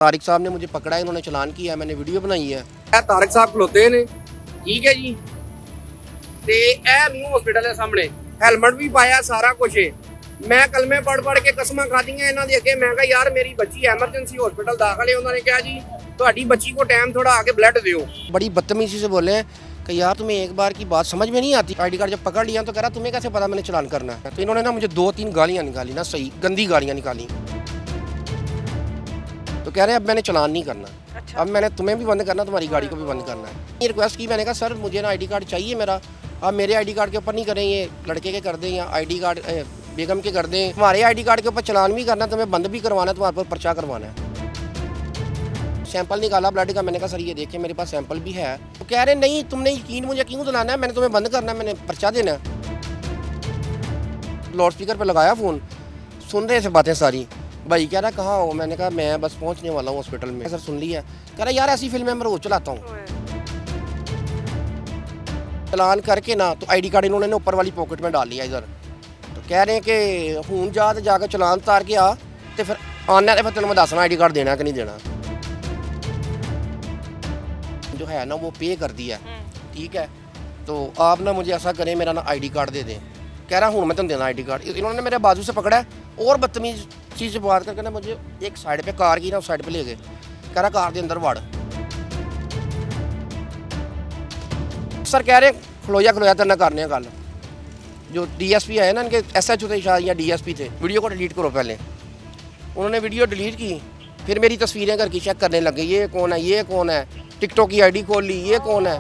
तारिक साहब ने मुझे पकड़ा है, इन्होंने चलान किया है, मैंने वीडियो बनाई है। तारिक साहब खलोते ने, ठीक है जी। ते ए न्यू हॉस्पिटल है सामने, हेलमेट भी पाया, सारा कुछ है। मैं कलमे पढ़ पढ़ के कसमां खादियां इन्हां दे अगे। मैं कहा यार मेरी बच्ची एमरजेंसी हॉस्पिटल दाखिल है। उन्होंने कहा जी ਤੁਹਾਡੀ बच्ची को टाइम थोड़ा आगे ब्लड दियो। बड़ी बदतमीजी से बोले हैं कि यार तुम्हें एक बार की बात समझ में नहीं आती। आईडी कार्ड जब पकड़ लिया तो कह रहा तुम्हें कैसे पता मैंने चलान करना है। तो इन्होंने ना मुझे 2-3 गालियाँ निकाली ना, सही गंदी गालियाँ निकाली। तो कह रहे हैं अब मैंने चलान नहीं करना। अच्छा। अब मैंने तुम्हें भी बंद करना, तुम्हारी गाड़ी को भी बंद करना है। ये रिक्वेस्ट की मैंने कहा सर मुझे ना आईडी कार्ड चाहिए मेरा, आप मेरे आईडी कार्ड के ऊपर नहीं करें, ये लड़के के कर दें या आईडी कार्ड बेगम के कर दें। तुम्हारे आईडी कार्ड के ऊपर चलान भी करना, तुम्हें बंद भी करवाना है, तुम्हारे पर पर्चा करवाना है। सैंपल निकाला ब्लड का, मैंने कहा सर ये देखिए मेरे पास सैंपल भी है। तो कह रहे नहीं तुमने यकीन मुझे क्यों दिलाना है, मैंने तुम्हें बंद करना है, मैंने पर्चा देना है। लाउड स्पीकर पर लगाया फ़ोन, सुन रहे थे बातें सारी। भाई कह रहा कहाँ हो, मैंने कहा मैं बस पहुंचने वाला हूँ हॉस्पिटल में। सर सुन लिया, कह रहा यार ऐसी फिल्में मैं रोज चलाता हूँ। चलान करके ना तो आईडी कार्ड इन्होंने ऊपर वाली पॉकेट में डाल लिया इधर। तो कह रहे हैं कि हूँ जा तो जाकर चलान उतार के आ, तो फिर आना तो फिर तेन मैं दसना आईडी कार्ड देना कि नहीं देना। जो है ना वो पे कर दिया, ठीक है। तो आप ना मुझे ऐसा करें मेरा ना आईडी कार्ड दे दें। कह रहा हूँ मैं तुम देना आईडी कार्ड। इन्होंने मेरे बाजू से पकड़ा है और बदतमीज चीज़ से बात करके ना मुझे एक साइड पे कार की ना उस साइड पे ले गए। कह रहा कार के अंदर वड़। सर कह रहे खलोया खलोया तेरे करने गल। जो डीएसपी है ना इनके एसएचओ थे शायद या डीएसपी थे, वीडियो को डिलीट करो पहले। उन्होंने वीडियो डिलीट की, फिर मेरी तस्वीरें करके चेक करने लगे, ये कौन है, ये कौन है। टिकटॉक की आईडी खोल ली, ये कौन है।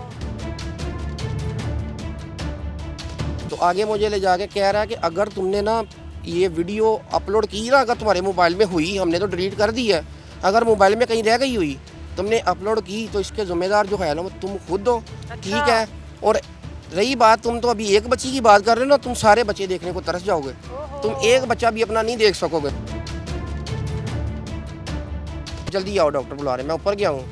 तो आगे मुझे ले जाके कह रहा है कि अगर तुमने ना ये वीडियो अपलोड की ना, अगर तुम्हारे मोबाइल में हुई, हमने तो डिलीट कर दी है, अगर मोबाइल में कहीं रह गई हुई तुमने अपलोड की तो इसके ज़िम्मेदार जो है ना वो तुम खुद हो। अच्छा। ठीक है। और रही बात, तुम तो अभी एक बच्ची की बात कर रहे हो ना, तुम सारे बच्चे देखने को तरस जाओगे। तुम एक बच्चा भी अपना नहीं देख सकोगे। जल्दी आओ, डॉक्टर बुला रहे। मैं ऊपर गया हूँ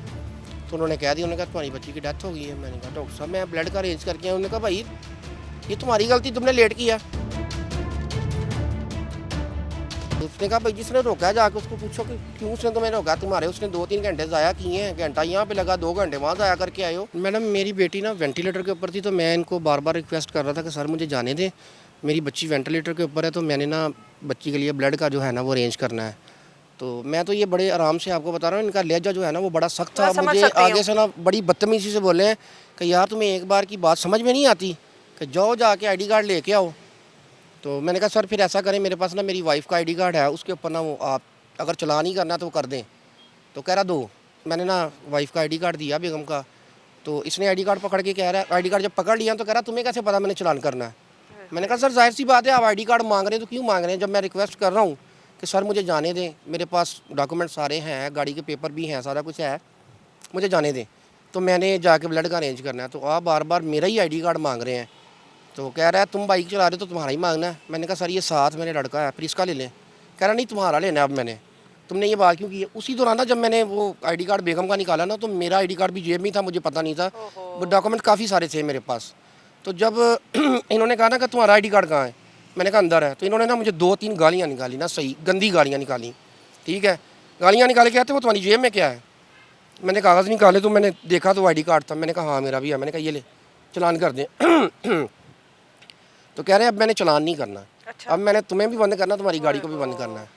तो उन्होंने कह दिया, उन्होंने कहा तुम्हारी बच्ची की डेथ हो गई है। मैंने कहा डॉक्टर साहब मैं ब्लड का अरेंज करके आया। उन्होंने कहा भाई ये तुम्हारी गलती, तुमने लेट किया। उसने कहा भाई जिसने रोका है जाके उसको पूछो कि क्यों उसने तुम्हें रोका। तुम्हारे उसने 2-3 घंटे ज़ाया किए हैं, घंटा यहाँ पे लगा, 2 घंटे वहाँ ज़ाया करके आए हो। मैडम मेरी बेटी ना वेंटिलेटर के ऊपर थी, तो मैं इनको बार बार रिक्वेस्ट कर रहा था कि सर मुझे जाने दें, मेरी बच्ची वेंटिलेटर के ऊपर है, तो मैंने ना बच्ची के लिए ब्लड का जो है ना वो अरेंज करना है। तो मैं तो ये बड़े आराम से आपको बता रहा हूँ, इनका लहजा जो है ना वो बड़ा सख्त था। मुझे आगे से ना बड़ी बदतमीजी से बोले हैं कि यार तुम्हें एक बार की बात समझ में नहीं आती कि जाओ जाके आईडी कार्ड लेके आओ। तो मैंने कहा सर फिर ऐसा करें, मेरे पास ना मेरी वाइफ का आईडी कार्ड है, उसके ऊपर ना वो आप अगर चलान ही करना तो वो कर दें। तो कह रहा दो। मैंने ना वाइफ का आईडी कार्ड दिया बेगम का। तो इसने आईडी कार्ड पकड़ के कह रहा है, आईडी कार्ड जब पकड़ लिया तो कह रहा तुम्हें कैसे पता मैंने चलान करना है। मैंने कहा सर जाहिर सी बात है, आप आईडी कार्ड मांग रहे हैं तो क्यों मांग रहे हैं, जब मैं रिक्वेस्ट कर रहा हूँ कि सर मुझे जाने दें, मेरे पास डॉक्यूमेंट सारे हैं, गाड़ी के पेपर भी हैं, सारा कुछ है, मुझे जाने दें। तो मैंने जाके ब्लड का अरेंज करना है, तो आप बार बार मेरा ही आईडी कार्ड मांग रहे हैं। तो कह रहा है तुम बाइक चला रहे हो तो तुम्हारा ही मांगना है। मैंने कहा सर ये साथ मेरे लड़का है, फिर इसका ले लें। कह रहा नहीं तुम्हारा लेना है। अब मैंने तुमने ये बात क्यों की है। उसी दौरान ना जब मैंने वो आईडी कार्ड बेगम का निकाला ना, तो मेरा आईडी कार्ड भी जेब में था, मुझे पता नहीं था। वो डॉक्यूमेंट काफ़ी सारे थे मेरे पास। तो जब इन्होंने कहा ना कि तुम्हारा आईडी कार्ड कहाँ है, मैंने कहा अंदर है। तो इन्होंने ना मुझे 2-3 गालियाँ निकाली ना, सही गंदी गालियाँ निकाली। ठीक है, गालियाँ निकाल के आते वो तुम्हारी जेब में क्या है। मैंने कागज़ निकाले तो मैंने देखा तो आईडी कार्ड था। मैंने कहा हाँ मेरा भी है। मैंने कहा ये ले चलान कर दें। तो कह रहे हैं अब मैंने चलान नहीं करना। अच्छा। अब मैंने तुम्हें भी बंद करना, तुम्हारी गाड़ी को भी बंद करना है।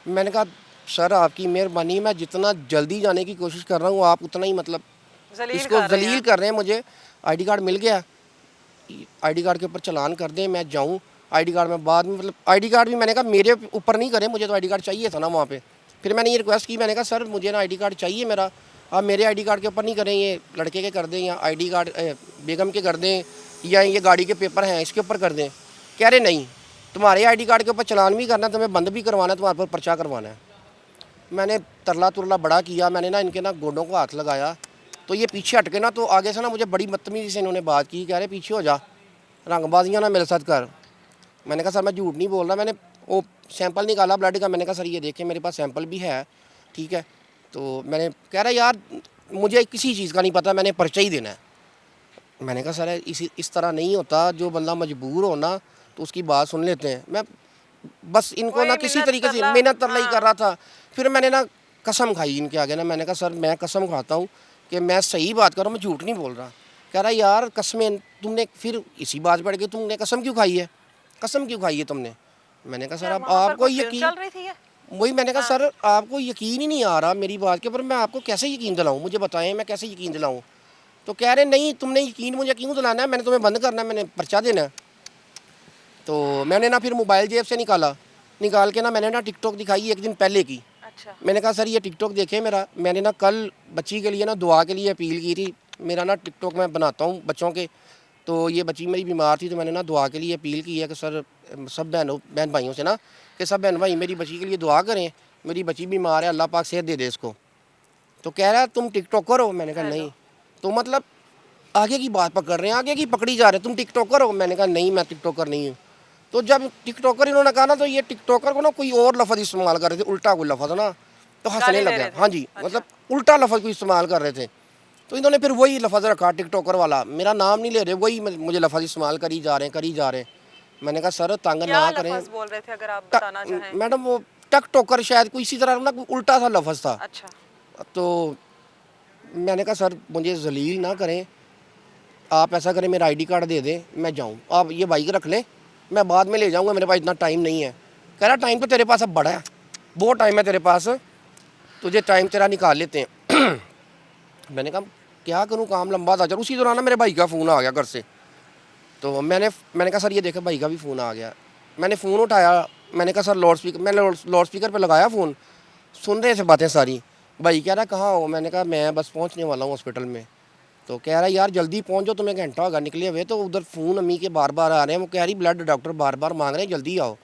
मैंने कहा सर आपकी मेहरबानी, मैं जितना जल्दी जाने की कोशिश कर रहा हूँ आप उतना ही मतलब इसको जलील कर रहे हैं। मुझे आईडी कार्ड मिल गया, आईडी कार्ड के ऊपर चलान कर दें, मैं जाऊँ। आईडी कार्ड में बाद में मतलब आईडी कार्ड भी मैंने कहा मेरे ऊपर नहीं करें, मुझे तो आईडी कार्ड चाहिए था ना वहाँ पे। फिर मैंने ये रिक्वेस्ट की, मैंने कहा सर मुझे ना आईडी कार्ड चाहिए मेरा, आप मेरे आईडी कार्ड के ऊपर नहीं करें, ये लड़के के कर दें या आईडी कार्ड बेगम के कर दें या ये गाड़ी के पेपर हैं इसके ऊपर कर दें। कह रहे नहीं तुम्हारे आईडी कार्ड के ऊपर चलान भी करना, तुम्हें बंद भी करवाना है, तुम्हारे पर पर्चा करवाना है। मैंने तरला तुरला बड़ा किया, मैंने ना इनके ना गोडों को हाथ लगाया, तो ये पीछे हटके ना, तो आगे से ना मुझे बड़ी बदतमीजी से इन्होंने बात की। कह रहे पीछे हो जा, रंगबाजियाँ ना मेरे साथ कर। मैंने कहा सर मैं झूठ नहीं बोल रहा। मैंने वो सैंपल निकाला ब्लड का, मैंने कहा सर ये देखिए मेरे पास सैंपल भी है, ठीक है। तो मैंने कह रहा यार मुझे किसी चीज़ का नहीं पता, मैंने पर्चा ही देना है। मैंने कहा सर इस तरह नहीं होता, जो बंदा मजबूर हो ना तो उसकी बात सुन लेते हैं। मैं बस इनको ना किसी तरीके से मिन्नत तरला ही कर रहा था। फिर मैंने ना कसम खाई इनके आगे ना। मैंने कहा सर मैं कसम खाता हूँ कि मैं सही बात कर रहा हूँ, मैं झूठ नहीं बोल रहा। कह रहा यार कसमें तुमने फिर इसी बात पड़ गई, तुमने कसम क्यों खाई है, कसम क्यों खाई है तुमने। मैंने कहा सर अब आपको यकीन, चल रही थी ये? वही मैंने कहा सर आपको यकीन ही नहीं आ रहा मेरी बात के ऊपर, मैं आपको कैसे यकीन दिलाऊँ, मुझे बताएं मैं कैसे यकीन दिलाऊँ। तो कह रहे नहीं तुमने यकीन मुझे क्यों दिलाना है, मैंने तुम्हें बंद करना है, मैंने पर्चा देना है। तो मैंने ना फिर मोबाइल जेब से निकाल के ना मैंने ना टिकटॉक दिखाई एक दिन पहले की। अच्छा। मैंने कहा सर ये टिकटॉक देखें मेरा, मैंने ना कल बच्ची के लिए ना दुआ के लिए अपील की थी। मेरा ना टिकटॉक मैं बनाता हूँ बच्चों के, तो ये बच्ची मेरी बीमार थी तो मैंने ना दुआ के लिए अपील की है कि सर सब बहन भाइयों से ना कि सब बहन भाई मेरी बच्ची के लिए दुआ करें, मेरी बच्ची बीमार है, अल्लाह पाक सेहत दे दे इसको। तो कह रहा है तुम टिकटॉकर हो, मैंने कहा नहीं। तो मतलब आगे की बात पकड़ रहे हैं, आगे की पकड़ी जा रहे हैं, तुम टिकटॉकर हो, मैंने कहा नहीं मैं टिकटॉकर नहीं हूँ। तो जब टिकटॉकर इन्होंने कहा ना तो ये टिकटॉकर को ना कोई और लफ्ज़ इस्तेमाल कर रहे थे, उल्टा कोई लफ्ज़ ना, तो हंसने लग गया। हाँ जी, मतलब उल्टा लफ्ज़ को इस्तेमाल कर रहे थे। तो इन्होंने फिर वही लफ्ज़ रखा टिकटॉकर वाला, मेरा नाम नहीं ले रहे, वही मुझे लफ्ज़ इस्तेमाल करी जा रहे हैं। मैंने कहा सर तंग ना करें। लफ्ज़ बोल रहे थे अगर आप बताना चाहें? मैडम वो टिकटॉकर शायद कोई इसी तरह ना कोई उल्टा सा लफ्ज़ था। अच्छा। तो मैंने कहा सर मुझे जलील ना करें, आप ऐसा करें मेरा आईडी कार्ड दे दें, मैं जाऊँ, आप ये बाइक रख लें, मैं बाद में ले जाऊँगा, मेरे पास इतना टाइम नहीं है। कह रहा टाइम तो तेरे पास अब बड़ा है, बहुत टाइम है तेरे पास, तुझे टाइम तेरा निकाल लेते हैं। मैंने कहा क्या करूँ, काम लंबा था। चल उसी दौरान ना मेरे भाई का फ़ोन आ गया घर से। तो मैंने कहा सर ये देखे भाई का भी फ़ोन आ गया। मैंने फ़ोन उठाया, मैंने कहा सर मैंने लाउड स्पीकर पर लगाया फ़ोन, सुन रहे थे बातें सारी। भाई कह रहा कहाँ हो, मैंने कहा मैं बस पहुँचने वाला हूँ हॉस्पिटल में। तो कह रहा यार जल्दी पहुँच जाओ, तुम्हें घंटा होगा निकले हुए। तो उधर फ़ोन अम्मी के बार बार आ रहे हैं, वो कह रही ब्लड डॉक्टर बार बार मांग रहे हैं, जल्दी आओ।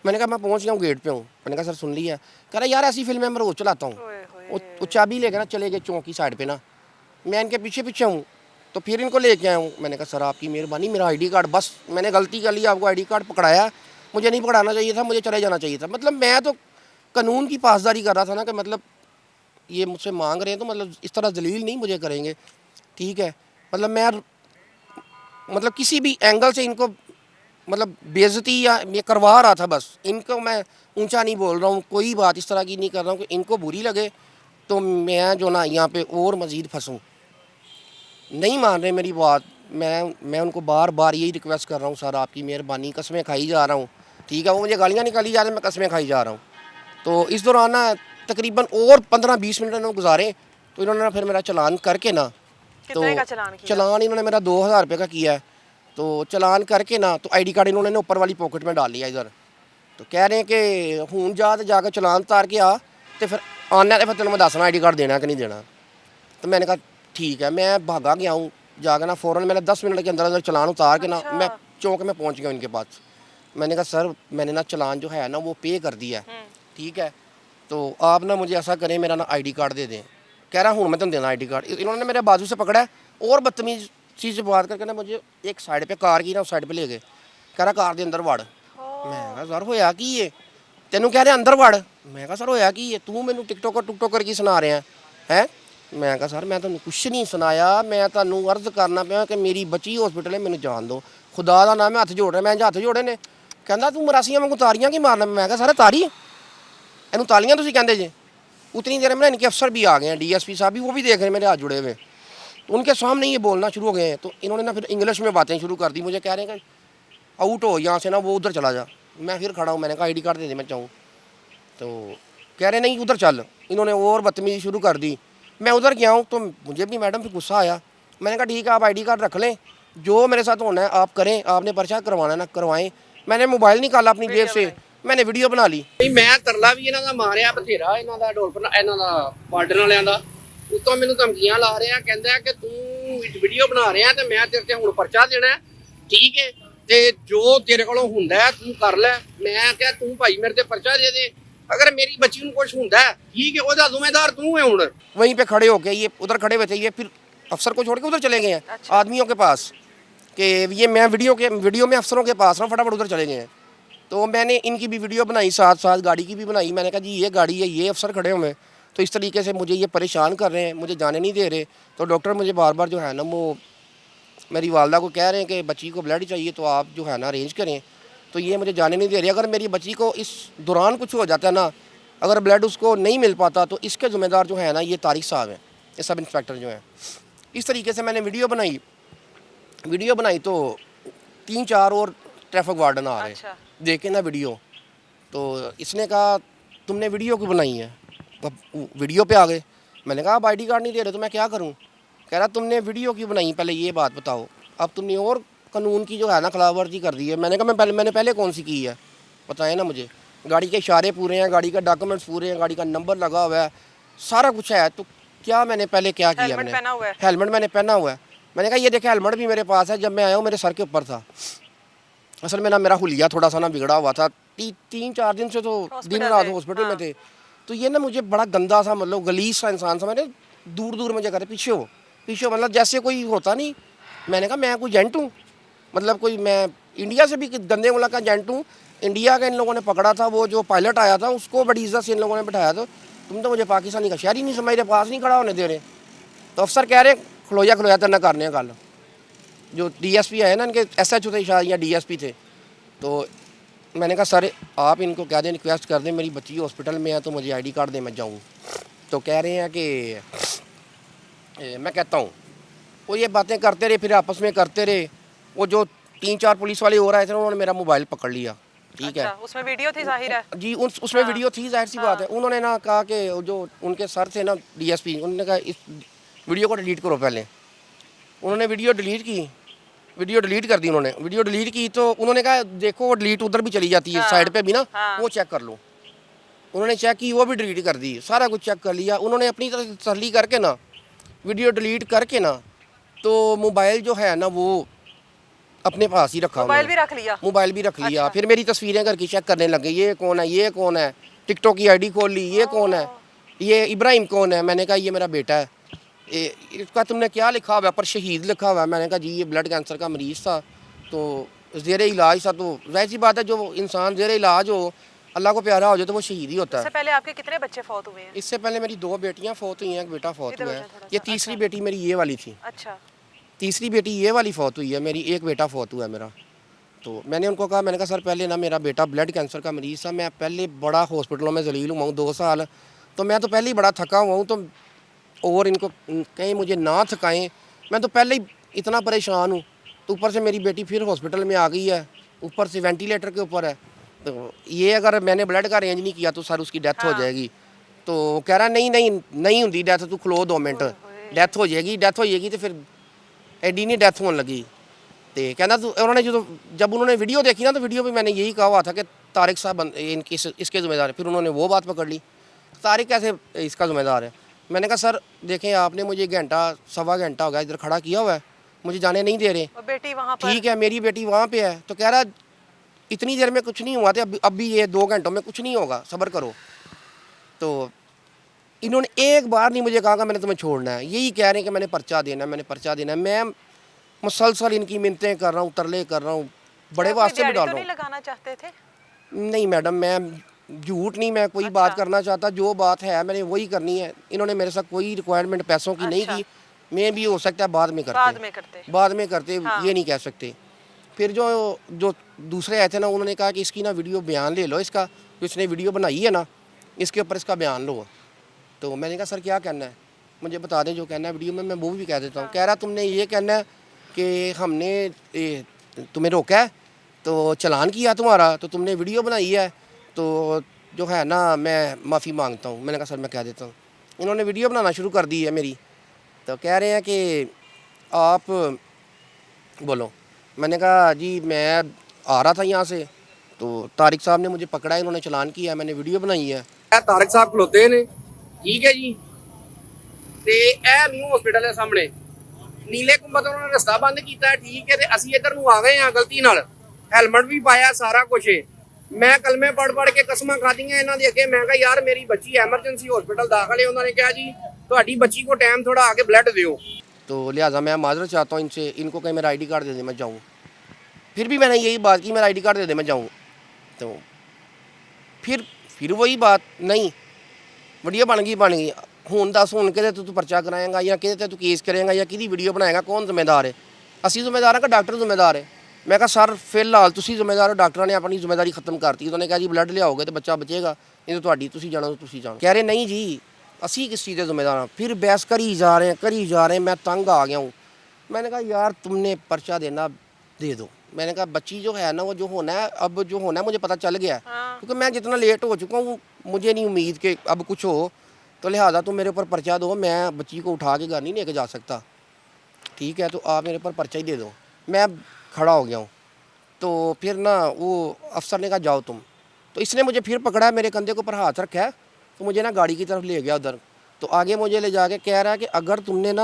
मैंने कहा मैं पहुँच गया हूँ, गेट पे हूँ। मैंने कहा सर सुन लिया। कह रहा यार ऐसी फिल्में मैं रोज़ चलाता हूँ। वो चाबी लेके ना चले गए चौक की साइड पे ना, मैं इनके पीछे पीछे हूँ, तो फिर इनको लेके आया हूँ। मैंने कहा सर आपकी मेहरबानी, मेरा आईडी कार्ड, बस मैंने गलती कर ली, आपको आईडी कार्ड पकड़ाया, मुझे नहीं पकड़ाना चाहिए था, मुझे चले जाना चाहिए था। मतलब मैं तो कानून की पासदारी कर रहा था ना, कि मतलब ये मुझसे मांग रहे हैं तो मतलब इस तरह जलील नहीं मुझे करेंगे, ठीक है। मतलब मैं मतलब किसी भी एंगल से इनको मतलब बेइज्जती या ये करवा रहा था, बस इनको मैं ऊंचा नहीं बोल रहा हूँ, कोई बात इस तरह की नहीं कर रहा हूँ कि इनको बुरी लगे तो मैं जो ना यहाँ पे और मज़ीद फंसूँ। नहीं मान रहे मेरी बात, मैं उनको बार बार यही रिक्वेस्ट कर रहा हूँ सर आपकी मेहरबानी, कसमें खाई जा रहा हूँ, ठीक है। वो मुझे गालियाँ निकाली जा रही हैं, मैं कसमें खाई जा रहा हूँ। तो इस दौरान ना तकरीबन और 15-20 मिनट इन्होंने गुजारे, तो इन्होंने ना फिर मेरा चलान करके ना, तो कितने का चलान किया? चलान इन्होंने मेरा 2000 रुपये का किया है। तो चलान करके ना तो आईडी कार्ड इन्होंने ऊपर वाली पॉकेट में डाल लिया इधर। तो कह रहे हैं कि हूँ जा तो जाकर चलान उतार के आ, तो फिर आना तो फिर तेन मैं दसना आईडी कार्ड देना कि नहीं देना। तो मैंने कहा ठीक है, मैं भागा गया हूँ, जाकर ना फ़ौरन मैंने 10 मिनट के अंदर अंदर चलान उतार के ना मैं चौक में पहुँच गया उनके पास। मैंने कहा सर मैंने ना चलान जो है ना वो पे कर दिया है, ठीक है, तो आप ना मुझे ऐसा करें मेरा ना आईडी कार्ड दे दें। कह रहा हूँ मैं तुम देना आईडी कार्ड। इन्होंने मेरे बाजू से पकड़ा है और बदतमीज चीज़ से बात करके ना मुझे एक साइड पे कार की ना उस साइड पे ले गए। कह रहा कार के अंदर वड़। मैं कहा सर होया की ये, तेनों कह रहे अंदर वड़। मैं कहा सर होया की ये, तू मैनू टिकटॉकर की सुना रहे हैं। मैं कहा सर मैं तुहानू कुछ नहीं सुनाया, मैं तुहानू अर्ज करना पिया कि मेरी बच्ची हॉस्पिटल है, मैनू जान दो, खुदा का नाम है, हथ जोड़ रहा। मैं हथ जोड़े ने। कहता तू मरासियां वांगू तारियां की मारना। मैं कहा सर तारी इनू तालियां तुसीं कहंदे जे। उतनी देर में इनके अफसर भी आ गए हैं, DSP साहब भी, वो भी देख रहे हैं मेरे हाथ जुड़े हुए। तो उनके सामने ये बोलना शुरू हो गए हैं। तो इन्होंने ना फिर इंग्लिश में बातें शुरू कर दी, मुझे कह रहे हैं कि आउट हो यहाँ से ना, वो उधर चला जा। मैं फिर खड़ा हूँ, मैंने कहा आईडी कार्ड दे दे मैं चाहूँ। तो कह रहे नहीं उधर चल। इन्होंने और बदतमीजी शुरू कर दी। मैं उधर गया हूँ तो मुझे भी मैडम फिर गुस्सा आया। मैंने कहा ठीक है आप आईडी कार्ड रख लें, जो मेरे साथ होना है आप करें, आपने पर्चा करवाना है ना करवाएं। मैंने मोबाइल निकाला अपनी जेब से, मैंने वीडियो बना ली। ਮੈਂ ਤਰਲਾ ਵੀ ਇਹਨਾਂ ਦਾ ਮਾਰਿਆ ਬਥੇਰਾ, ਇਹਨਾਂ ਦਾ ਡੋਲਫਨ ਇਹਨਾਂ ਦਾ ਬਾਰਡਰ ਵਾਲਿਆਂ ਦਾ। ਉੱਤੋਂ ਮੈਨੂੰ ਧਮਕੀਆਂ ਲਾ ਰਿਹਾ, ਕਹਿੰਦਾ ਕਿ ਤੂੰ ਵੀਡੀਓ ਬਣਾ ਰਿਹਾ ਤੇ ਮੈਂ ਤੇਰੇ ਤੇ ਹੁਣ ਪਰਚਾ ਦੇਣਾ, ਠੀਕ ਹੈ, ਤੇ ਜੋ ਤੇਰੇ ਕੋਲੋਂ ਹੁੰਦਾ ਹੈ ਤੂੰ ਕਰ ਲੈ। ਮੈਂ ਕਿਹਾ ਤੂੰ ਭਾਈ ਮੇਰੇ ਤੇ ਪਰਚਾ ਦੇ ਦੇ, अगर मेरी बच्ची को कुछ होता है ठीक है, ਉਹਦਾ ਜ਼ਿੰਮੇਦਾਰ तू है ਹੁਣ। वहीं पे खड़े होके ये उधर खड़े हुए थे, ये फिर अफसर को छोड़ के उधर चले गए हैं। आदमियों के पास कि ये मैं वीडियो में अफसरों के पास ना फटाफट उधर चले गए हैं। तो मैंने इनकी भी वीडियो बनाई, साथ साथ गाड़ी की भी बनाई। मैंने कहा जी ये गाड़ी है, ये अफसर खड़े हुए हैं, तो इस तरीके से मुझे ये परेशान कर रहे हैं, मुझे जाने नहीं दे रहे। तो डॉक्टर मुझे बार बार जो है ना वो मेरी वालदा को कह रहे हैं कि बच्ची को ब्लड चाहिए तो आप जो है ना अरेंज करें। तो ये मुझे जाने नहीं दे रही। अगर मेरी बच्ची को इस दौरान कुछ हो जाता है ना अगर ब्लड उसको नहीं मिल पाता तो इसके ज़िम्मेदार जो है ना ये तारिक साहब हैं, ये सब इंस्पेक्टर जो हैं। इस तरीके से मैंने वीडियो बनाई तो 3-4 और ट्रैफिक वार्डन आ रहे अच्छा। देखे ना वीडियो। तो इसने कहा तुमने वीडियो क्यों बनाई है? अब वीडियो पे आ गए। मैंने कहा आप आईडी कार्ड नहीं दे रहे तो मैं क्या करूं? कह रहा तुमने वीडियो क्यों बनाई, पहले ये बात बताओ। अब तुमने और कानून की जो है ना खिलाफवर्जी कर दी है। मैंने कहा मैंने पहले कौन सी की है, बताएं ना मुझे। गाड़ी के इशारे पूरे हैं, गाड़ी का डॉक्यूमेंट्स पूरे हैं, गाड़ी का नंबर लगा हुआ है, सारा कुछ है। तो क्या मैंने पहले क्या किया? हेलमेट पहना हुआ है। हेलमेट मैंने पहना हुआ है। मैंने कहा ये देखे हेलमेट भी मेरे पास है, जब मैं आया हूँ मेरे सर के ऊपर था। असल में ना मेरा हुलिया थोड़ा सा ना बिगड़ा हुआ था, 3-4 दिन से तो दिन रात हॉस्पिटल में थे। तो ये ना मुझे बड़ा गंदा सा मतलब गलीज सा इंसान सा, मैंने दूर मुझे कहते पीछे हो मतलब जैसे कोई होता नहीं। मैंने कहा मैं कोई एजेंट हूँ, मतलब कोई मैं इंडिया से भी गंदे मुल्क का एजेंट हूँ। इंडिया का इन लोगों ने पकड़ा था, वो जो पायलट आया था उसको बड़ी इज्जत से इन लोगों ने बिठाया। तो तुम तो मुझे पाकिस्तानी का शहरी नहीं समझ रहे, पास नहीं खड़ा होने दे रहे। तो अफसर कह रहे खलोया तो ना करने गल। जो DSP है ना, इनके SHO थे शायद या DSP थे। तो मैंने कहा सर आप इनको कह दें, रिक्वेस्ट कर दें, मेरी बच्ची हॉस्पिटल में है तो मुझे ID कार्ड दें, मैं जाऊँ। तो कह रहे हैं कि मैं कहता हूँ। वो ये बातें करते रहे, फिर आपस में करते रहे। वो जो 3-4 पुलिस वाले और आए थे उन्होंने मेरा मोबाइल पकड़ लिया। ठीक है, अच्छा, उसमें वीडियो थी जाहिर है जी उसमें वीडियो थी, जाहिर सी बात है। उन्होंने ना कहा कि जो उनके सर थे ना DSP, उन्होंने कहा इस वीडियो को डिलीट करो। पहले उन्होंने वीडियो डिलीट कर दी। उन्होंने वीडियो डिलीट की तो उन्होंने कहा देखो वो डिलीट उधर भी चली जाती है, साइड पे भी ना, वो चेक कर लो। उन्होंने चेक की, वो भी डिलीट कर दी, सारा कुछ चेक कर लिया। उन्होंने अपनी तरह से तसल्ली करके ना वीडियो डिलीट करके ना तो मोबाइल जो है ना वो अपने पास ही रखा। मोबाइल भी रख लिया। मोबाइल भी रख लिया। फिर मेरी तस्वीरें घर की चेक करने लगे, ये कौन है, ये कौन है। टिकटॉक की ID खोल ली, ये कौन है, ये इब्राहिम कौन है। मैंने कहा ये मेरा बेटा है। इसका तुमने क्या लिखा हुआ है? पर शहीद लिखा हुआ है। मैंने कहा जी ये ब्लड कैंसर का मरीज़ था तो ज़ेर इलाज था। तो जाहिर सी बात है जो इंसान ज़ेर इलाज हो, अल्लाह को प्यारा हो जाए तो वो शहीद ही होता है। इससे पहले आपके कितने बच्चे फौत हुए हैं? इससे पहले मेरी 2 बेटियां फौत हुई हैं, एक बेटा फौत हुआ है। थोड़ा ये सा। तीसरी अच्छा। बेटी मेरी ये वाली थी। अच्छा। तीसरी बेटी ये वाली फौत हुई है मेरी, एक बेटा फौत हुआ है मेरा। तो मैंने उनको कहा, मैंने कहा सर पहले ना मेरा बेटा ब्लड कैंसर का मरीज़ था, मैं पहले बड़ा हॉस्पिटलों में जलील हुआ हूँ 2 साल, तो मैं तो पहले ही बड़ा थका हुआ हूँ। तो और इनको कहीं मुझे ना थकाएं, मैं तो पहले ही इतना परेशान हूँ। तो ऊपर से मेरी बेटी फिर हॉस्पिटल में आ गई है, ऊपर से वेंटिलेटर के ऊपर है। तो ये अगर मैंने ब्लड का अरेंज नहीं किया तो सर उसकी डेथ हो जाएगी। तो कह रहा नहीं होती डेथ, तू खलो 2 मिनट, डेथ हो जाएगी तो फिर एडी नहीं डेथ होने लगी। तो कहना तो उन्होंने जब उन्होंने वीडियो देखी ना तो वीडियो में मैंने यही कहा हुआ था कि तारिक साहब इनकी इसके ज़िम्मेदार है। फिर उन्होंने वो बात पकड़ ली, तारिक कैसे इसका ज़िम्मेदार है। मैंने कहा सर देखें आपने मुझे घंटा सवा घंटा हो गया इधर खड़ा किया हुआ है, मुझे जाने नहीं दे रहे। और बेटी वहाँ पर? ठीक है मेरी बेटी वहाँ पे है। तो कह रहा इतनी देर में कुछ नहीं हुआ था, अब भी ये 2 घंटों में कुछ नहीं होगा, सब्र करो। तो इन्होंने एक बार नहीं मुझे कहा कि मैंने तुम्हें छोड़ना है, यही कह रहे हैं कि मैंने पर्चा देना है। मैं मुसलसल इनकी मिन्नतें कर रहा हूँ, तरले कर रहा हूँ, बड़े वास्ते भी डाल रहा हूँ। नहीं लगाना चाहते थे? नहीं मैडम, मैं झूठ नहीं, मैं कोई बात करना चाहता, जो बात है मैंने वही करनी है। इन्होंने मेरे साथ कोई रिक्वायरमेंट पैसों की नहीं की। मैं भी हो सकता है बाद में करते ये नहीं कह सकते। फिर जो दूसरे आए थे ना उन्होंने कहा कि इसकी ना वीडियो बयान ले लो, इसका जो इसने वीडियो बनाई है ना इसके ऊपर इसका बयान लो। तो मैंने कहा सर क्या कहना है, मुझे बता दें जो कहना है वीडियो में, मैं वो भी कह देता हूँ। कह रहा तुमने ये कहना है कि हमने तुम्हें रोका है तो चलान किया तुम्हारा, तो तुमने वीडियो बनाई है, तो जो है ना मैं माफ़ी मांगता हूँ। मैंने कहा सर मैं कह देता हूँ। इन्होंने वीडियो बनाना शुरू कर दी है मेरी, तो कह रहे हैं कि आप बोलो। मैंने कहा जी मैं आ रहा था यहाँ से, तो तारिक साहब ने मुझे पकड़ा है, इन्होंने चलान किया है, मैंने वीडियो बनाई है। तारिक साहब खलोते ने, ठीक है जी, ਤੇ ਇਹ ਨਿਊ ਹਸਪੀਟਲ ਦੇ ਸਾਹਮਣੇ ਨੀਲੇ ਕੁੰਭਾ ਤੋਂ ਉਹਨਾਂ ਨੇ ਰਸਤਾ ਬੰਦ ਕੀਤਾ ਹੈ, ਠੀਕ ਹੈ। ਤੇ ਅਸੀਂ ਇੱਧਰ ਨੂੰ ਆ ਗਏ ਆ ਗਲਤੀ ਨਾਲ, ਹੈਲਮਟ ਵੀ ਪਾਇਆ, ਸਾਰਾ ਕੁਝ। ਮੈਂ ਕਲਮੇ ਪੜ ਕੇ ਕਸਮਾਂ ਖਾਧੀਆਂ ਇਹਨਾਂ ਦੇ ਅੱਗੇ। ਮੈਂ ਕਿਹਾ ਯਾਰ ਮੇਰੀ ਬੱਚੀ ਐਮਰਜੈਂਸੀ ਹਸਪੀਟਲ ਦਾਖਲ ਹੈ। ਉਹਨਾਂ ਨੇ ਕਿਹਾ ਜੀ ਤੁਹਾਡੀ ਬੱਚੀ को टाइम थोड़ा आगे ब्लड दियो। तो लिहाजा मैं माजरत चाहता हूँ इनसे, इनको कहीं मेरा ID कार्ड दे दे मैं जाऊँ। फिर भी मैंने यही बात की मेरा ID कार्ड दे दे मैं जाऊँ। तो फिर वही बात, नहीं वीडियो बन गई ਹੁਣ ਦੱਸ, ਹੁਣ ਕਿਹਦੇ ਤੇ ਤੂੰ ਪਰਚਾ ਕਰਾਏਗਾ ਜਾਂ ਕਿਹਦੇ ਤੇ ਤੂੰ ਕੇਸ ਕਰੇਗਾ ਜਾਂ ਕਿਹਦੀ ਵੀਡੀਓ ਬਣਾਏਗਾ, ਕੌਣ ਜ਼ਿੰਮੇਦਾਰ ਹੈ? ਅਸੀਂ ਜ਼ਿੰਮੇਦਾਰ ਹਾਂ ਕਿ ਡਾਕਟਰ ਜ਼ਿੰਮੇਦਾਰ ਹੈ? मैं कहा सर फिलहाल ਤੁਸੀਂ ਜ਼ਿੰਮੇਵਾਰ ਹੋ ਡਾਕਟਰਾਂ ਨੇ ਆਪਣੀ ਜ਼ਿੰਮੇਵਾਰੀ ਖਤਮ ਕਰਤੀ ਉਹਨਾਂ ਨੇ ਕਿਹਾ ਜੀ ਬਲੱਡ ਲਿਆਓਗੇ ਤੇ ਬੱਚਾ ਬਚੇਗਾ ਇਹ ਤਾਂ ਤੁਹਾਡੀ ਤੁਸੀਂ ਜਾਣੋ ਤੁਸੀਂ ਜਾਣੋ ਕਹਿ ਰਹੇ ਨਹੀਂ ਜੀ ਅਸੀਂ किस चीज़ के जिम्मेदार हैं फिर बहस करी जा रहे हैं मैं तंग आ गया हूँ मैंने कहा यार तुमने पर्चा देना दे दो मैंने कहा बच्ची जो है ना वो जो होना है अब जो होना है मुझे पता चल गया है हाँ। क्योंकि मैं जितना लेट हो चुका हूँ मुझे नहीं उम्मीद कि अब कुछ हो तो लिहाजा तुम मेरे ऊपर पर्चा दो मैं बच्ची को उठा के घर नहीं लेके जा सकता ठीक है तो आप मेरे ऊपर पर्चा ही दे दो मैं खड़ा हो गया हूँ तो फिर ना वो अफसर ने कहा जाओ तुम तो इसने मुझे फिर पकड़ा मेरे कंधे के ऊपर हाथ रखा है तो मुझे ना गाड़ी की तरफ ले गया उधर तो आगे मुझे ले जाके कह रहा है कि अगर तुमने ना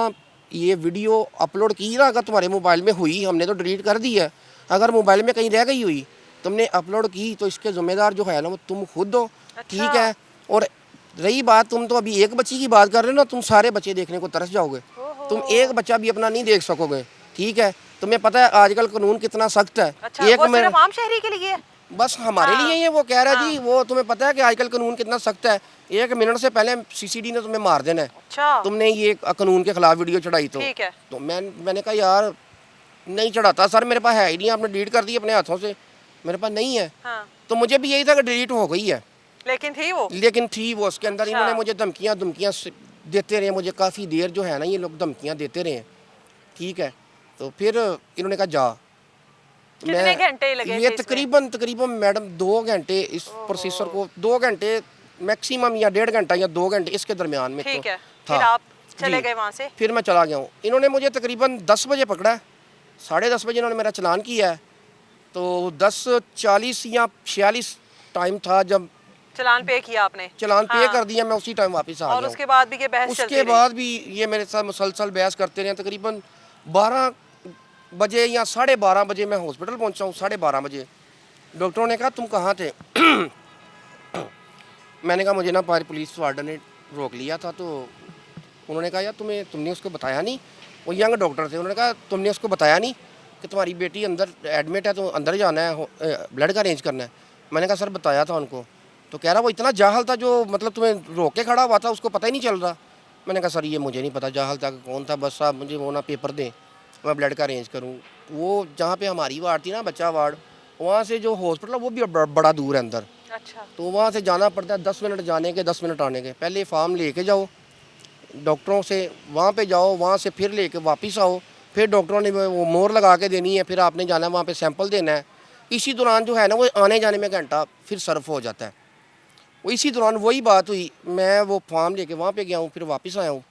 ये वीडियो अपलोड की ना अगर तुम्हारे मोबाइल में हुई हमने तो डिलीट कर दी है अगर मोबाइल में कहीं रह गई हुई तुमने अपलोड की तो इसके ज़िम्मेदार जो है ना वो तुम खुद हो ठीक है और रही बात तुम तो अभी एक बच्ची की बात कर रहे हो ना तुम सारे बच्चे देखने को तरस जाओगे तुम एक बच्चा भी अपना नहीं देख सकोगे ठीक है तुम्हें पता है आजकल कानून कितना सख्त है अच्छा एक वो में सिर्फ आम शहरी के लिए है? बस हमारे लिए ये वो कह रहा है जी वो तुम्हें पता है कि आजकल कानून कितना सख्त है 1 मिनट से पहले सीसीडी ने तुम्हें मार देना है अच्छा तुमने ये कानून के खिलाफ वीडियो चढ़ाई ठीक है तो मैंने कहा यार नहीं चढ़ाता सर मेरे पास है ही नहीं आपने डिलीट कर दी अपने हाथों से मेरे पास नहीं है हाँ। तो मुझे भी यही था कि डिलीट हो गई है लेकिन थी वो लेकिन थी वो उसके अंदर अच्छा। इन्होंने मुझे धमकियाँ देते रहे मुझे काफ़ी देर जो है ना ये लोग धमकियाँ देते रहे ठीक है तो फिर इन्होंने कहा जा तो कितने घंटे लगे ये थे इसमें? तकरीबन मैडम 2 घंटे इस प्रोसेसर को 2 घंटे मैक्सिमम या 1.5 घंटा या 2 घंटे इसके दरमियान में ठीक तो है था। फिर आप चले जी। गए वहाँ से फिर मैं चला गया हूँ इन्होंने मुझे तकरीबन 10 बजे पकड़ा है 10:30 बजे इन्होंने मेरा चलान किया है तो 10:40 या 46 टाइम था जब चलान पे किया आपने चलान पे हाँ। कर दिया मैं उसी टाइम वापस आ और गया उसके बाद भी ये बहस चलती उसके रही बाद भी ये मेरे साथ मुसलसल बहस करते रहे तकरीबन 12 बजे या 12:30 बजे मैं हॉस्पिटल पहुंचा हूँ 12:30 बजे डॉक्टरों ने कहा तुम कहाँ थे मैंने कहा मुझे ना पुलिस वार्डन ने रोक लिया था तो उन्होंने कहा यार तुमने उसको बताया नहीं वो यंग डॉक्टर थे उन्होंने कहा तुमने उसको बताया नहीं कि तुम्हारी बेटी अंदर एडमिट है तो अंदर जाना है ब्लड का अरेंज करना है मैंने कहा सर बताया था उनको तो कह रहा वो इतना जाहल था जो मतलब तुम्हें रोक के खड़ा हुआ था उसको पता ही नहीं चल रहा मैंने कहा सर ये मुझे नहीं पता जाहल था कौन था बस साहब मुझे वो ना पेपर दें मैं ब्लड का अरेंज करूँ वो जहाँ पे हमारी वार्ड थी ना बच्चा वार्ड वहाँ से जो हॉस्पिटल वो भी बड़ा दूर है अंदर अच्छा तो वहाँ से जाना पड़ता है 10 मिनट जाने के 10 मिनट आने के पहले फॉर्म लेके जाओ डॉक्टरों से वहाँ पे जाओ वहाँ से फिर लेके वापस आओ फिर डॉक्टरों ने वो मोहर लगा के देनी है फिर आपने जाना है वहाँ पे सैंपल देना है इसी दौरान जो है ना वो आने जाने में घंटा फिर सर्फ हो जाता है वो इसी दौरान वही बात हुई मैं वो फॉर्म लेके वहाँ पे गया हूँ फिर वापस आया हूँ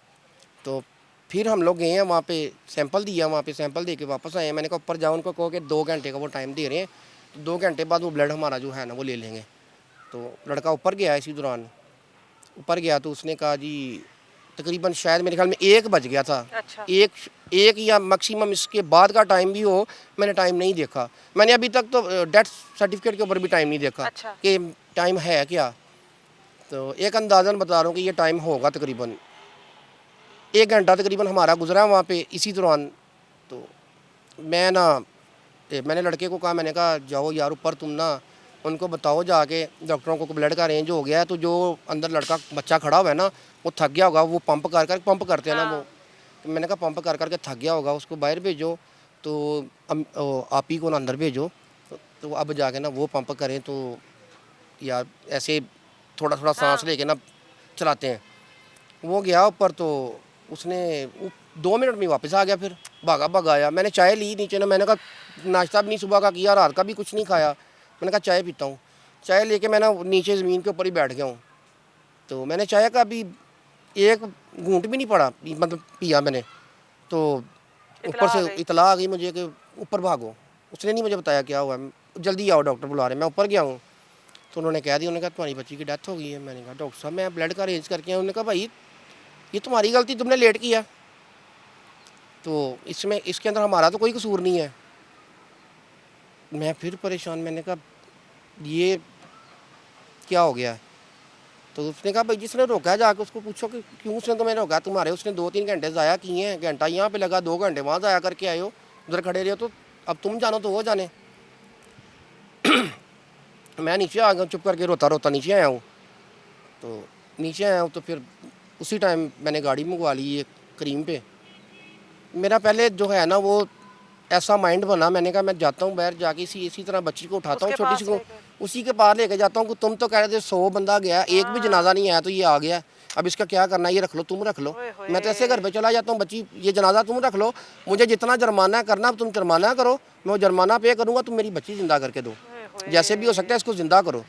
तो फिर हम लोग गए हैं वहाँ पे सैंपल दिया वहाँ पे सैंपल दे के वापस आए हैं मैंने कहा ऊपर जाओ उनको कहो कि 2 घंटे का वो टाइम दे रहे हैं तो 2 घंटे बाद वो ब्लड हमारा जो है ना वो ले लेंगे तो लड़का ऊपर गया इसी दौरान ऊपर गया तो उसने कहा जी तकरीबन शायद मेरे ख्याल में 1 बज गया था अच्छा एक या मैक्सिमम इसके बाद का टाइम भी हो मैंने टाइम नहीं देखा मैंने अभी तक तो डेथ सर्टिफिकेट के ऊपर भी टाइम नहीं देखा अच्छा कि टाइम है क्या तो एक अंदाज़न बता रहा हूँ कि ये टाइम होगा तकरीबन 1 घंटा तकरीबन हमारा गुजरा वहाँ पे इसी दौरान तो मैंने लड़के को कहा मैंने कहा जाओ यार ऊपर तुम ना उनको बताओ जाके डॉक्टरों को ब्लड का अरेंज हो गया है तो जो अंदर लड़का बच्चा खड़ा हुआ है ना वो थक गया होगा वो पंप करते हैं ना वो तो मैंने कहा पंप कर करके थक गया होगा उसको बाहर भेजो तो आप ही को ना अंदर भेजो तो अब जाके ना वो पंप करें तो यार ऐसे थोड़ा थोड़ा सांस लेके ना चलाते हैं वो गया ऊपर तो उसने 2 मिनट में वापस आ गया फिर भागा आया मैंने चाय ली नीचे ना मैंने कहा नाश्ता भी नहीं सुबह का किया रात का भी कुछ नहीं खाया मैंने कहा चाय पीता हूँ चाय लेके मैं ना नीचे ज़मीन के ऊपर ही बैठ गया हूँ तो मैंने चाय का भी एक घूंट भी नहीं पड़ा मतलब पिया मैंने तो ऊपर से इतला आ गई मुझे कि ऊपर भागो उसने नहीं मुझे बताया क्या हुआ जल्दी आओ डॉक्टर बुला रहे मैं ऊपर गया हूँ तो उन्होंने कह दिया उन्होंने कहा तुम्हारी बच्ची की डेथ हो गई है मैंने कहा डॉक्टर साहब मैं ब्लड का अरेंज करके आया उन्होंने कहा भाई ये तुम्हारी गलती तुमने लेट किया तो इसमें इसके अंदर हमारा तो कोई कसूर नहीं है मैं फिर परेशान मैंने कहा ये क्या हो गया तो उसने कहा भाई जिसने रोका है जाके उसको पूछो कि क्यों उसने तुम्हें रोका तुम्हारे उसने 2-3 घंटे ज़ाया किए हैं घंटा यहाँ पे लगा 2 घंटे वहाँ ज़ाया करके आए हो उधर खड़े रहे हो तो अब तुम जानो तो वो जाने मैं नीचे आ गया चुप करके रोता रोता नीचे आया हूँ तो नीचे आया हूँ तो फिर उसी टाइम मैंने गाड़ी मंगवा ली ये करीम पे मेरा पहले जो है ना वो ऐसा माइंड बना, मैंने कहा मैं जाता हूँ बाहर जाके इसी तरह बच्ची को उठाता हूँ, उसके छोटी पास सी को लेके। उसी के पास लेके जाता हूँ कि तुम तो कह रहे थे 100 बंदा गया, एक भी जनाजा नहीं आया तो ये आ गया, अब इसका क्या करना है, ये रख लो, तुम रख लो। ओए होए। मैं तो ऐसे घर पे चला जाता हूँ, बच्ची ये जनाजा तुम रख लो, मुझे जितना जुर्माना करना तुम जुर्माना करो, मैं वो जुर्माना पे करूँगा, तुम मेरी बच्ची जिंदा करके दो, ओए होए। जैसे भी हो सकता है इसको जिंदा करो।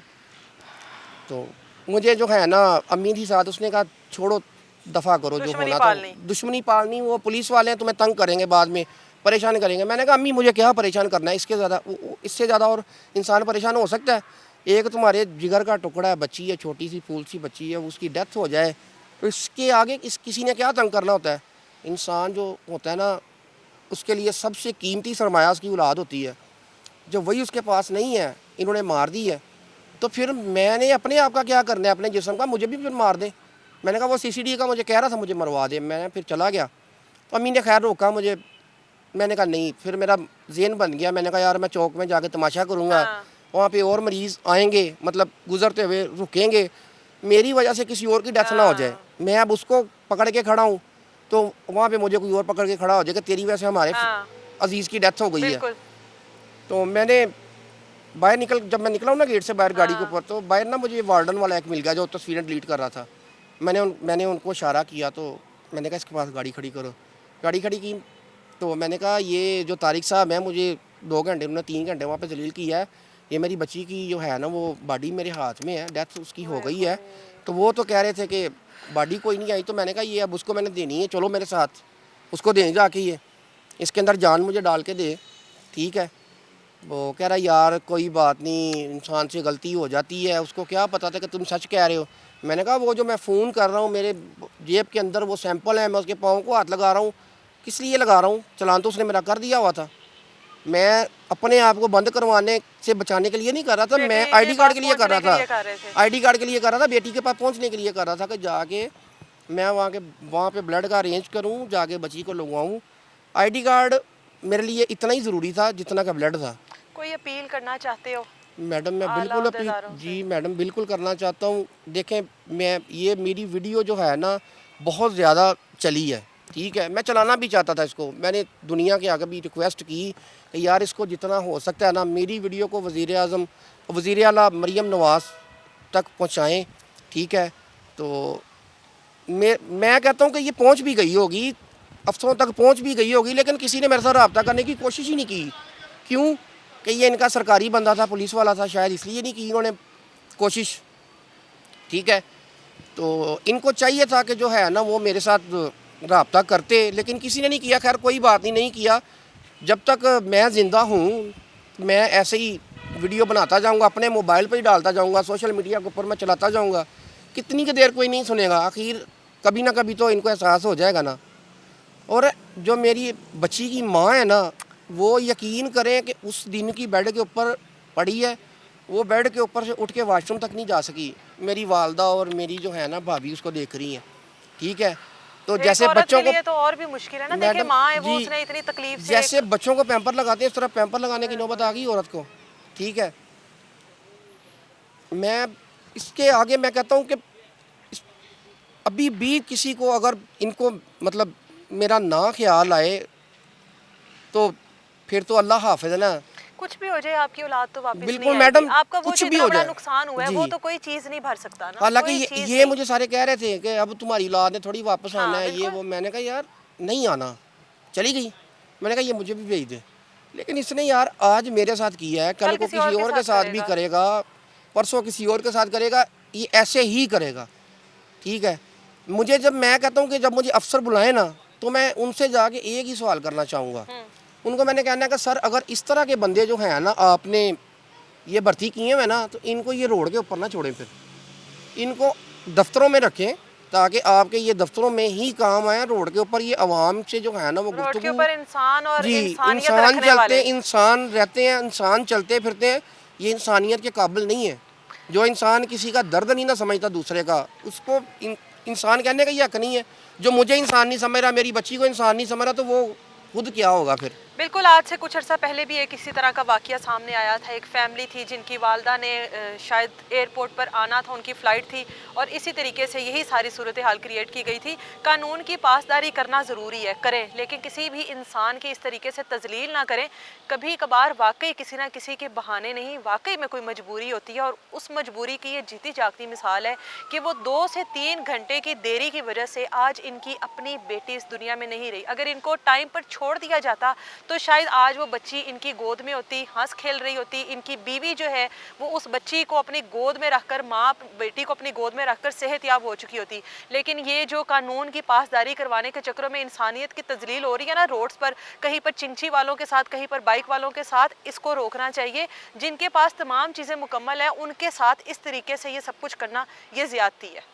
तो मुझे जो है ना अम्मी थी साथ, उसने कहा छोड़ो दफ़ा करो, जो दुश्मनी होना पालनी। तो दुश्मनी पालनी, वो पुलिस वाले हैं तुम्हें तंग करेंगे, बाद में परेशान करेंगे। मैंने कहा अम्मी मुझे क्या परेशान करना है, इसके ज़्यादा इससे ज़्यादा और इंसान परेशान हो सकता है? एक तुम्हारे जिगर का टुकड़ा है, बच्ची है, छोटी सी फूल सी बच्ची है, उसकी डेथ हो जाए तो इसके आगे किसी ने क्या तंग करना होता है? इंसान जो होता है ना, उसके लिए सबसे कीमती सरमाया उसकी औलाद होती है, जब वही उसके पास नहीं है, इन्होंने मार दी है, तो फिर मैंने अपने आप का क्या करना है, अपने जिस्म का? मुझे भी फिर मार दे। मैंने कहा वो सीसीडी का मुझे कह रहा था मुझे मरवा दे, मैं फिर चला गया, तो अम्मी ने खैर रोका मुझे। मैंने कहा नहीं, फिर मेरा ज़हन बन गया, मैंने कहा यार मैं चौक में जाके तमाशा करूँगा, हाँ। वहाँ पे और मरीज़ आएंगे, मतलब गुजरते हुए रुकेंगे, मेरी वजह से किसी और की डेथ ना हो जाए, मैं अब उसको पकड़ के खड़ा हूँ तो वहाँ पे मुझे कोई और पकड़ के खड़ा हो जाए कि तेरी वजह से हमारे हाँ। अजीज़ की डेथ हो गई है। बिल्कुल। तो मैंने बाहर जब मैं निकला हूँ ना गेट से बाहर गाड़ी के हाँ। ऊपर, तो बाहर ना मुझे वार्डन वाला एक मिल गया जो तस्वीरें डिलीट कर रहा था। मैंने उनको इशारा किया, तो मैंने कहा इसके पास गाड़ी खड़ी करो, गाड़ी खड़ी की, तो मैंने कहा ये जो तारिक साहब हैं, मुझे 2 घंटे उन्होंने 3 घंटे वहाँ पे जलील किया है, ये मेरी बच्ची की जो है ना वो बॉडी मेरे हाथ में है, डेथ उसकी हो गई है। तो वो तो कह रहे थे कि बॉडी कोई नहीं आई, तो मैंने कहा ये अब उसको मैंने देनी है, चलो मेरे साथ उसको दें जाके, ये इसके अंदर जान मुझे डाल के दे, ठीक है। वो कह रहा यार कोई बात नहीं, इंसान से गलती हो जाती है, उसको क्या पता था कि तुम सच कह रहे हो। मैंने कहा वो जो मैं फ़ोन कर रहा हूँ, मेरे जेब के अंदर वो सैंपल है, मैं उसके पाँव को हाथ लगा रहा हूँ, किस लिए लगा रहा हूँ? चालान तो उसने मेरा कर दिया हुआ था, मैं अपने आप को बंद करवाने से बचाने के लिए नहीं कर रहा था, मैं आईडी कार्ड के लिए कर रहा था, आईडी कार्ड के लिए कर रहा था, बेटी के पास पहुँचने के लिए कर रहा था कि जाके मैं वहाँ पे ब्लड का अरेंज करूँ, जाके बच्ची को लगवाऊँ। आईडी कार्ड मेरे लिए इतना ही ज़रूरी था जितना का ब्लड था। कोई अपील करना चाहते हो? मैडम मैं आला बिल्कुल अहदेदारों अपील, से। जी मैडम बिल्कुल करना चाहता हूँ। देखें मैं ये मेरी वीडियो जो है ना बहुत ज़्यादा चली है, ठीक है, मैं चलाना भी चाहता था इसको, मैंने दुनिया के आगे भी रिक्वेस्ट की कि यार इसको जितना हो सकता है ना मेरी वीडियो को वज़ीर-ए-आज़म वज़ीर आला मरियम नवाज़ तक पहुँचाएँ, ठीक है। तो मैं कहता हूँ कि ये पहुँच भी गई होगी, अफसरों तक पहुँच भी गई होगी, लेकिन किसी ने मेरे साथ रब्ता करने की कोशिश ही नहीं की। क्यों? कि ये इनका सरकारी बंदा था, पुलिस वाला था, शायद इसलिए नहीं की इन्होंने कोशिश, ठीक है। तो इनको चाहिए था कि जो है ना वो मेरे साथ रब्ता करते, लेकिन किसी ने नहीं किया। खैर कोई बात नहीं, नहीं किया। जब तक मैं ज़िंदा हूँ मैं ऐसे ही वीडियो बनाता जाऊँगा, अपने मोबाइल पर ही डालता जाऊँगा, सोशल मीडिया के ऊपर मैं चलाता जाऊँगा, कितनी की देर कोई नहीं सुनेगा, आखिर कभी ना कभी तो इनको एहसास हो जाएगा ना। और जो मेरी बच्ची की माँ है ना, वो यकीन करें कि उस दिन की बेड के ऊपर पड़ी है, वो बेड के ऊपर से उठ के वाशरूम तक नहीं जा सकी। मेरी वालदा और मेरी जो है ना भाभी उसको देख रही हैं, ठीक है। तो जैसे बच्चों को तो और भी मुश्किल है ना, देखिए मैडम माँ है वो, जी, उसने इतनी तकलीफ से जैसे बच्चों को पैम्पर लगाते हैं इस तरह पैम्पर लगाने की नौबत आ गई औरत को, ठीक है। मैं इसके आगे मैं कहता हूँ कि अभी भी किसी को अगर इनको मतलब मेरा ना ख्याल आए तो फिर तो अल्लाह हाफिज़ है ना। कुछ भी हो जाए आपकी औलाद तो वापस बिल्कुल नहीं मैडम, आएगी। आपका वो कुछ भी जितना हो बड़ा जाए। नुकसान हुआ है जी। वो तो कोई चीज नहीं भर सकता ना, हालांकि कोई ये, चीज़ ये नहीं। मुझे सारे कह रहे थे कि अब तुम्हारी औलाद ने थोड़ी वापस आना हाँ, है, ये बिल्कुल। वो। मैंने कहा यार नहीं आना, चली गई। मैंने कहा ये मुझे भी भेज दे, लेकिन इसने यार आज मेरे साथ किया है, कल को किसी और के साथ भी करेगा, परसों किसी और के साथ करेगा, ये ऐसे ही करेगा, ठीक है। मुझे जब मैं कहता हूँ कि जब मुझे अफसर बुलाए ना तो मैं उनसे जाके एक ही सवाल करना चाहूँगा, उनको मैंने कहना है कि सर अगर इस तरह के बंदे जो हैं ना आपने ये भर्ती किए हुए ना, तो इनको ये रोड के ऊपर ना छोड़ें, फिर इनको दफ्तरों में रखें ताकि आपके ये दफ्तरों में ही काम आए। रोड के ऊपर ये आवाम से जो है ना वो रोड के गुफ्तगू, ऊपर इंसान और जी इंसानियत इंसान रखने चलते वाले। इंसान रहते हैं, इंसान चलते फिरते हैं, ये इंसानियत के काबिल नहीं है। जो इंसान किसी का दर्द नहीं ना समझता दूसरे का, उसको इंसान कहने का ये हक नहीं है। जो मुझे इंसान नहीं समझ रहा, मेरी बच्ची को इंसान नहीं समझ रहा, तो वो खुद क्या होगा फिर। बिल्कुल, आज से कुछ अर्सा पहले भी एक इसी तरह का वाक़या सामने आया था। एक फैमिली थी जिनकी वालदा ने शायद एयरपोर्ट पर आना था, उनकी फ़्लाइट थी और इसी तरीके से यही सारी सूरत हाल क्रिएट की गई थी। कानून की पासदारी करना ज़रूरी है, करें, लेकिन किसी भी इंसान की इस तरीके से तज़लील ना करें। कभी-कभार वाक़ई किसी न किसी के बहाने नहीं, वाक़ई में कोई मजबूरी होती है और उस मजबूरी की ये जीती जागती मिसाल है कि वो 2 से 3 घंटे की देरी की वजह से आज इनकी अपनी बेटी इस दुनिया में नहीं रही। अगर इनको टाइम पर छोड़ दिया जाता तो शायद आज वो बच्ची इनकी गोद में होती, हंस खेल रही होती, इनकी बीवी जो है वो उस बच्ची को अपनी गोद में रखकर, माँ बेटी को अपनी गोद में रखकर सेहतयाब हो चुकी होती। लेकिन ये जो कानून की पासदारी करवाने के चक्करों में इंसानियत की तजलील हो रही है ना रोड्स पर, कहीं पर चिंची वालों के साथ, कहीं पर बाइक वालों के साथ, इसको रोकना चाहिए। जिनके पास तमाम चीज़ें मुकम्मल है उनके साथ इस तरीके से ये सब कुछ करना ये ज़्यादती है।